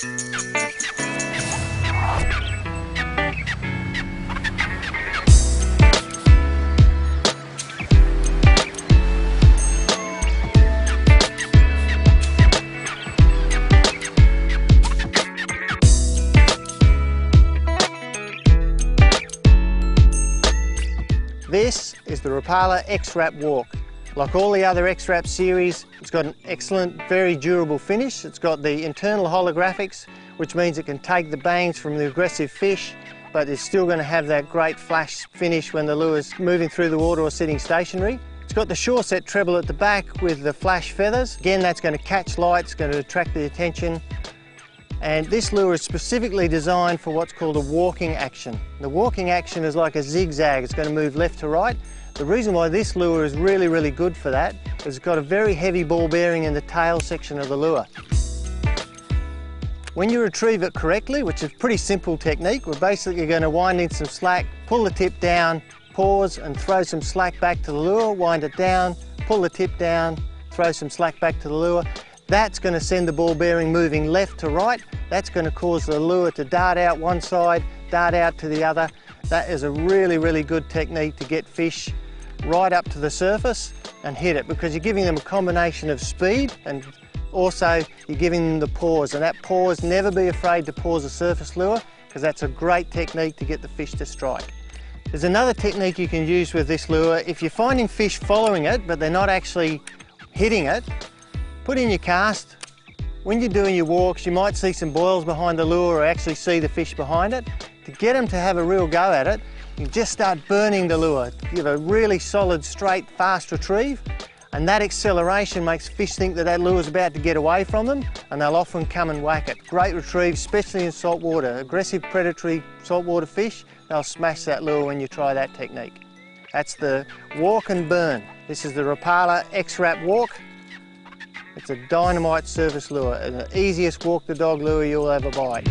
This is the Rapala X Rap Walk. Like all the other X Rap series, it's got an excellent, very durable finish. It's got the internal holographics, which means it can take the bangs from the aggressive fish, but it's still going to have that great flash finish when the lure's moving through the water or sitting stationary. It's got the shore set treble at the back with the flash feathers. Again, that's going to catch light, it's going to attract the attention. And this lure is specifically designed for what's called a walking action. The walking action is like a zigzag, it's going to move left to right. The reason why this lure is really good for that is it's got a very heavy ball bearing in the tail section of the lure. When you retrieve it correctly, which is a pretty simple technique, we're basically going to wind in some slack, pull the tip down, pause and throw some slack back to the lure, wind it down, pull the tip down, throw some slack back to the lure. That's going to send the ball bearing moving left to right. That's going to cause the lure to dart out one side, dart out to the other. That is a really good technique to get fish right up to the surface and hit it, because you're giving them a combination of speed and also you're giving them the pause. And that pause, never be afraid to pause a surface lure, because that's a great technique to get the fish to strike. There's another technique you can use with this lure. If you're finding fish following it but they're not actually hitting it, put in your cast. When you're doing your walks, you might see some boils behind the lure or actually see the fish behind it. To get them to have a real go at it, you just start burning the lure. Give a really solid, straight, fast retrieve, and that acceleration makes fish think that that lure's about to get away from them, and they'll often come and whack it. Great retrieve, especially in salt water. Aggressive predatory saltwater fish, they'll smash that lure when you try that technique. That's the walk and burn. This is the Rapala X Rap Walk. It's a dynamite surface lure and the easiest walk the dog lure you'll ever buy.